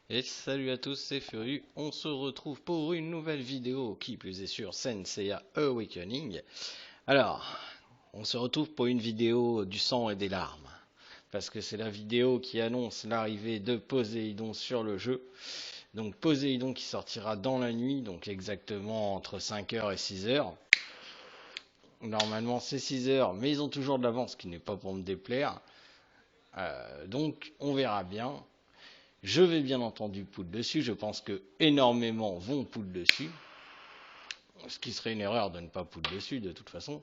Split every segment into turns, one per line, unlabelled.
Et salut à tous, c'est Furu. On se retrouve pour une nouvelle vidéo qui plus est sur Senseiya Awakening. Alors, on se retrouve pour une vidéo du sang et des larmes. Parce que c'est la vidéo qui annonce l'arrivée de Poséidon sur le jeu. Donc Poséidon qui sortira dans la nuit, donc exactement entre 5h et 6h. Normalement c'est 6h, mais ils ont toujours de l'avance, ce qui n'est pas pour me déplaire. Donc on verra bien. Je vais bien entendu poudre dessus, je pense que énormément vont poudre dessus, ce qui serait une erreur de ne pas poudre dessus de toute façon.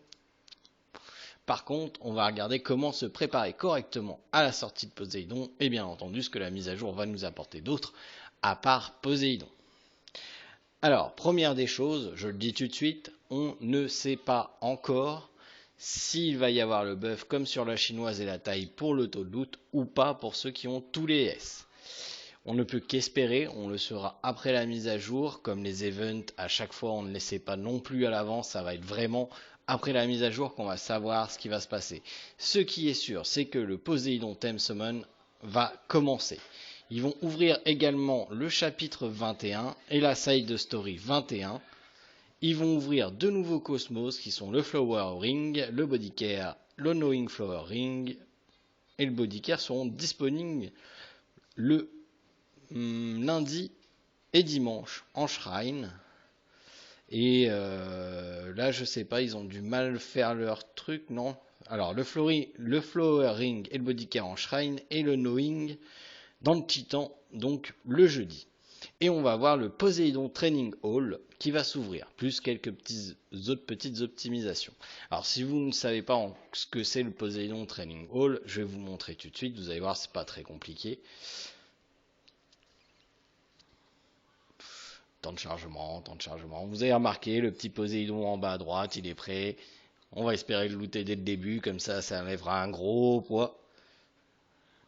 Par contre, on va regarder comment se préparer correctement à la sortie de Poséidon et bien entendu ce que la mise à jour va nous apporter d'autre à part Poséidon. Alors, première des choses, je le dis tout de suite, on ne sait pas encore s'il va y avoir le buff comme sur la chinoise et la taille pour le taux de loot ou pas pour ceux qui ont tous les S. On ne peut qu'espérer, on le saura après la mise à jour, comme les events à chaque fois on ne les sait pas non plus à l'avance, ça va être vraiment après la mise à jour qu'on va savoir ce qui va se passer. Ce qui est sûr, c'est que le Poséidon Theme Summon va commencer. Ils vont ouvrir également le chapitre 21 et la side story 21. Ils vont ouvrir deux nouveaux cosmos qui sont le Flower Ring, le Bodycare, le Knowing Flower Ring et le Bodycare seront disponibles le lundi et dimanche en shrine. Et là, je sais pas, ils ont du mal faire leur truc, non? Alors, le Flower Ring et le Bodycare en shrine et le Knowing dans le Titan, donc le jeudi. Et on va avoir le Poséidon Training Hall qui va s'ouvrir, plus quelques autres petites optimisations. Alors, si vous ne savez pas ce que c'est le Poséidon Training Hall, je vais vous montrer tout de suite. Vous allez voir, c'est pas très compliqué. Temps de chargement, temps de chargement. Vous avez remarqué le petit Poséidon en bas à droite, il est prêt. On va espérer le looter dès le début, comme ça enlèvera un gros poids.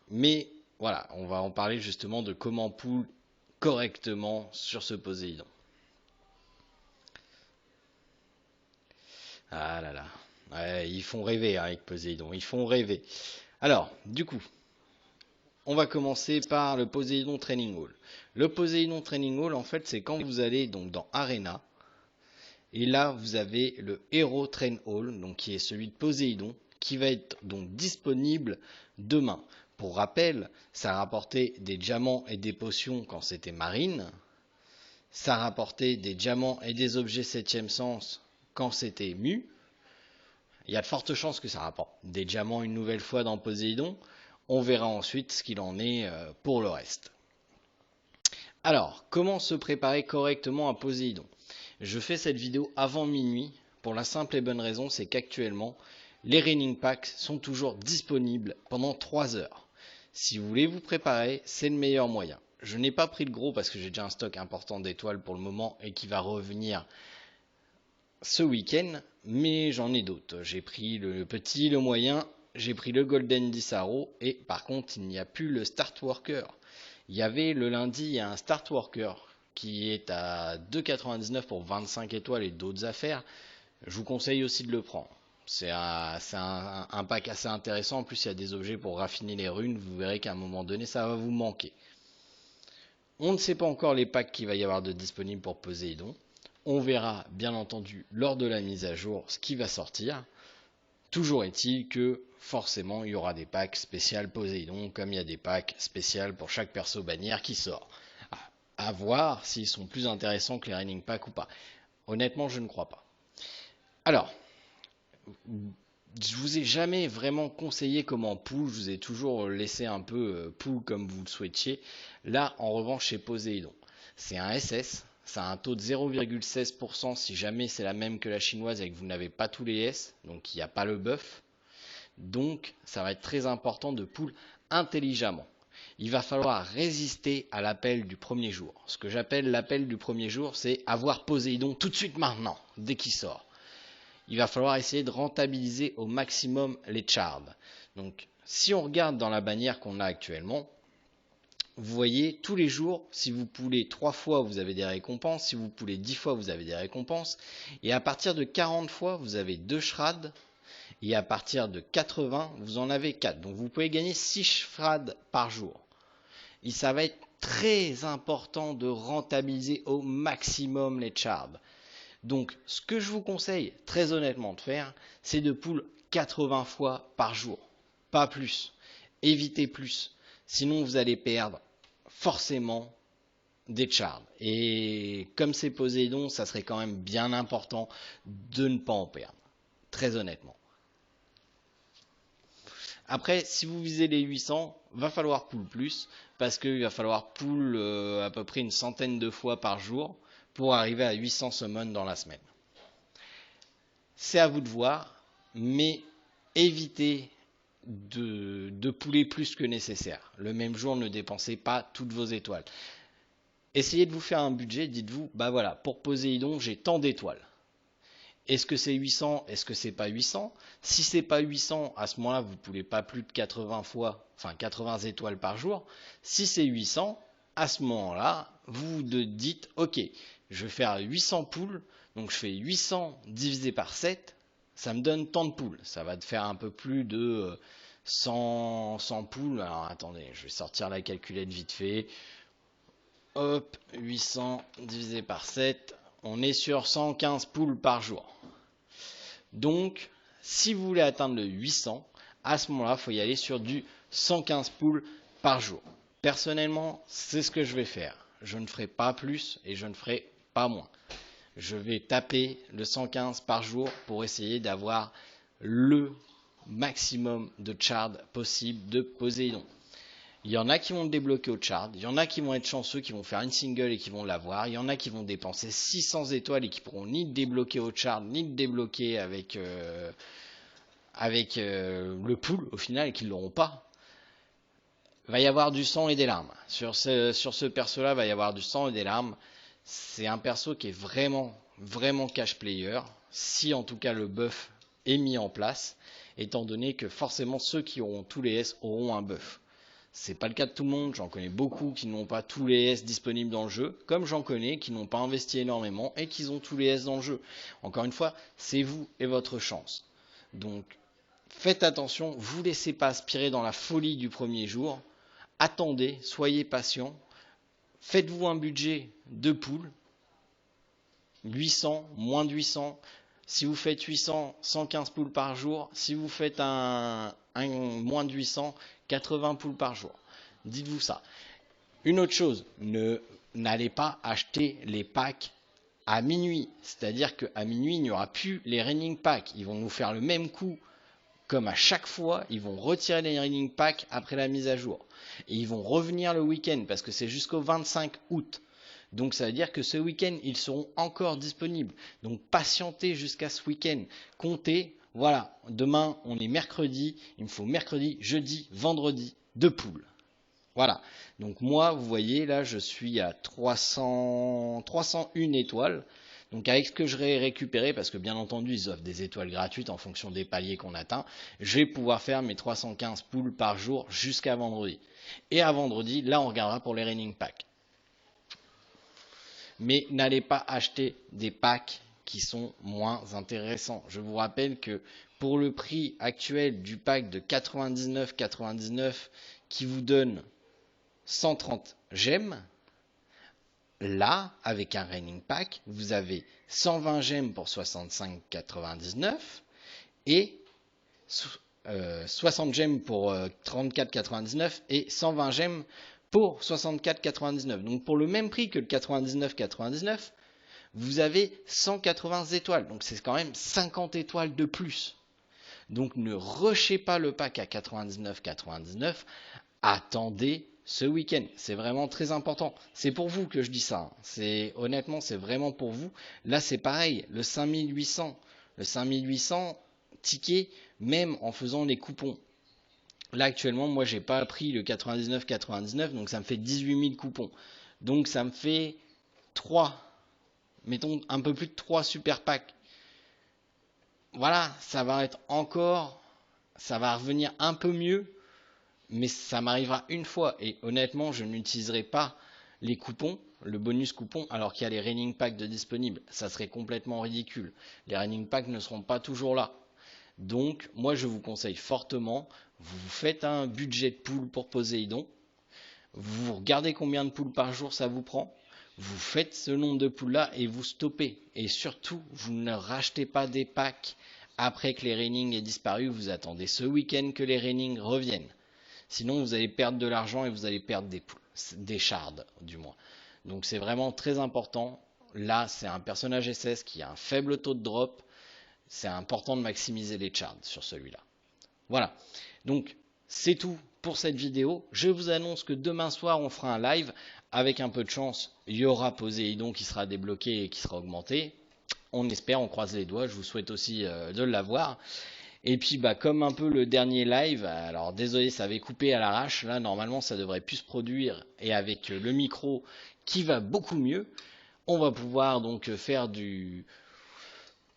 Mais voilà, on va en parler justement de comment pull correctement sur ce Poséidon. Ah là là, ouais, ils font rêver hein, avec Poséidon, ils font rêver. Alors, du coup, on va commencer par le Poséidon Training Hall. Le Poséidon Training Hall, en fait, c'est quand vous allez donc dans Arena. Et là, vous avez le Hero Train Hall, donc qui est celui de Poséidon, qui va être donc disponible demain. Pour rappel, ça rapportait des diamants et des potions quand c'était marine. Ça rapportait des diamants et des objets 7ème sens quand c'était mu. Il y a de fortes chances que ça rapporte des diamants une nouvelle fois dans Poséidon. On verra ensuite ce qu'il en est pour le reste. Alors, comment se préparer correctement à Poséidon? Je fais cette vidéo avant minuit pour la simple et bonne raison, c'est qu'actuellement, les Raining Packs sont toujours disponibles pendant 3 heures. Si vous voulez vous préparer, c'est le meilleur moyen. Je n'ai pas pris le gros parce que j'ai déjà un stock important d'étoiles pour le moment et qui va revenir ce week-end, mais j'en ai d'autres. J'ai pris le petit, le moyen, j'ai pris le Golden Disaro et par contre, il n'y a plus le Start Worker. Il y avait le lundi un Start Worker qui est à 2,99 pour 25 étoiles et d'autres affaires. Je vous conseille aussi de le prendre. C'est un pack assez intéressant. En plus, il y a des objets pour raffiner les runes. Vous verrez qu'à un moment donné, ça va vous manquer. On ne sait pas encore les packs qu'il va y avoir de disponibles pour Poséidon. On verra bien entendu lors de la mise à jour ce qui va sortir. Toujours est-il que forcément il y aura des packs spéciales Poséidon comme il y a des packs spéciales pour chaque perso bannière qui sort. À voir s'ils sont plus intéressants que les Raining Packs ou pas. Honnêtement, je ne crois pas. Alors, je vous ai jamais vraiment conseillé comment pull, je vous ai toujours laissé un peu pull comme vous le souhaitiez. Là, en revanche, chez Poséidon, c'est un SS, ça a un taux de 0,16% si jamais c'est la même que la chinoise et que vous n'avez pas tous les S, donc il n'y a pas le buff. Donc, ça va être très important de pull intelligemment. Il va falloir résister à l'appel du premier jour. Ce que j'appelle l'appel du premier jour, c'est avoir Poséidon tout de suite maintenant, dès qu'il sort. Il va falloir essayer de rentabiliser au maximum les chards. Donc, si on regarde dans la bannière qu'on a actuellement, vous voyez, tous les jours, si vous poulez 3 fois, vous avez des récompenses. Si vous poulez 10 fois, vous avez des récompenses. Et à partir de 40 fois, vous avez 2 shrad. Et à partir de 80, vous en avez 4. Donc vous pouvez gagner 6 shrad par jour. Et ça va être très important de rentabiliser au maximum les charts. Donc, ce que je vous conseille très honnêtement de faire, c'est de pull 80 fois par jour, pas plus. Évitez plus, sinon vous allez perdre forcément des charts. Et comme c'est Poséidon, ça serait quand même bien important de ne pas en perdre, très honnêtement. Après, si vous visez les 800, va falloir pull plus, parce qu'il va falloir pull à peu près une centaine de fois par jour pour arriver à 800 summons dans la semaine. C'est à vous de voir, mais évitez de pouler plus que nécessaire. Le même jour, ne dépensez pas toutes vos étoiles. Essayez de vous faire un budget, dites-vous, bah voilà, pour Poséidon, j'ai tant d'étoiles. Est-ce que c'est 800? Est-ce que c'est pas 800? Si c'est pas 800, à ce moment-là, vous ne pouvez pas plus de 80 fois, enfin 80 étoiles par jour. Si c'est 800, à ce moment-là, vous dites, ok, je vais faire 800 poules, donc je fais 800 divisé par 7, ça me donne tant de poules. Ça va te faire un peu plus de 100 poules. Alors attendez, je vais sortir la calculette vite fait. Hop, 800 divisé par 7, on est sur 115 poules par jour. Donc, si vous voulez atteindre le 800, à ce moment-là, il faut y aller sur du 115 poules par jour. Personnellement, c'est ce que je vais faire. Je ne ferai pas plus et je ne ferai pas moins. Je vais taper le 115 par jour pour essayer d'avoir le maximum de charts possible de Poséidon. Il y en a qui vont le débloquer au chart, il y en a qui vont être chanceux, qui vont faire une single et qui vont l'avoir, il y en a qui vont dépenser 600 étoiles et qui pourront ni le débloquer au chart, ni le débloquer avec le pool au final et qui ne l'auront pas. Il va y avoir du sang et des larmes. Sur ce perso-là, il va y avoir du sang et des larmes. C'est un perso qui est vraiment, vraiment cash player, si en tout cas le buff est mis en place, étant donné que forcément ceux qui auront tous les S auront un buff. C'est pas le cas de tout le monde, j'en connais beaucoup qui n'ont pas tous les S disponibles dans le jeu, comme j'en connais qui n'ont pas investi énormément et qui ont tous les S dans le jeu. Encore une fois, c'est vous et votre chance. Donc faites attention, vous laissez pas aspirer dans la folie du premier jour, attendez, soyez patient, faites-vous un budget de pool, 800, moins de 800, si vous faites 800, 115 poules par jour. Si vous faites un moins de 800, 80 poules par jour. Dites-vous ça. Une autre chose, n'allez pas acheter les packs à minuit. C'est-à-dire qu'à minuit, il n'y aura plus les raining packs. Ils vont nous faire le même coup comme à chaque fois. Ils vont retirer les raining packs après la mise à jour. Et ils vont revenir le week-end parce que c'est jusqu'au 25 août. Donc ça veut dire que ce week-end, ils seront encore disponibles. Donc patientez jusqu'à ce week-end. Comptez, voilà, demain on est mercredi, il me faut mercredi, jeudi, vendredi, 2 poules. Voilà, donc moi, vous voyez, là je suis à 301 étoiles. Donc avec ce que je vais récupérer, parce que bien entendu ils offrent des étoiles gratuites en fonction des paliers qu'on atteint, je vais pouvoir faire mes 315 poules par jour jusqu'à vendredi. Et à vendredi, là on regardera pour les raining packs. Mais n'allez pas acheter des packs qui sont moins intéressants. Je vous rappelle que pour le prix actuel du pack de 99,99 qui vous donne 130 gemmes, là, avec un raining pack, vous avez 120 gemmes pour 65,99 et 60 gemmes pour 34,99 et 120 gemmes pour 64,99. Donc pour le même prix que le 99,99, vous avez 180 étoiles. Donc c'est quand même 50 étoiles de plus. Donc ne rushez pas le pack à 99,99. Attendez ce week-end. C'est vraiment très important. C'est pour vous que je dis ça. Honnêtement, c'est vraiment pour vous. Là, c'est pareil. Le 5800. Le 5800 tickets, même en faisant les coupons. Là actuellement, moi j'ai pas pris le 99,99, donc ça me fait 18 000 coupons. Donc ça me fait 3, mettons un peu plus de 3 super packs. Voilà, ça va être encore, ça va revenir un peu mieux, mais ça m'arrivera une fois. Et honnêtement, je n'utiliserai pas les coupons, le bonus coupon, alors qu'il y a les raining packs de disponibles. Ça serait complètement ridicule. Les raining packs ne seront pas toujours là. Donc, moi, je vous conseille fortement, vous faites un budget de pool pour Poséidon. Vous regardez combien de poules par jour ça vous prend. Vous faites ce nombre de poules-là et vous stoppez. Et surtout, vous ne rachetez pas des packs après que les rainings aient disparu. Vous attendez ce week-end que les rainings reviennent. Sinon, vous allez perdre de l'argent et vous allez perdre des poules, des shards du moins. Donc c'est vraiment très important. Là, c'est un personnage SS qui a un faible taux de drop. C'est important de maximiser les shards sur celui-là. Voilà. Donc c'est tout pour cette vidéo. Je vous annonce que demain soir, on fera un live. Avec un peu de chance, il y aura Poséidon qui sera débloqué et qui sera augmenté. On espère, on croise les doigts. Je vous souhaite aussi de l'avoir. Et puis bah comme un peu le dernier live, alors désolé ça avait coupé à l'arrache, là normalement ça devrait plus se produire et avec le micro qui va beaucoup mieux, on va pouvoir donc faire du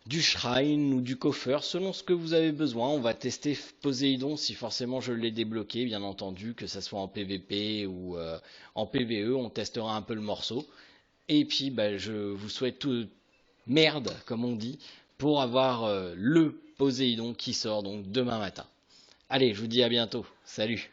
shrine ou du coffer selon ce que vous avez besoin. On va tester Poséidon si forcément je l'ai débloqué, bien entendu, que ça soit en PVP ou en PVE, on testera un peu le morceau. Et puis bah, je vous souhaite tout merde comme on dit pour avoir le Poséidon qui sort donc demain matin. Allez, je vous dis à bientôt. Salut!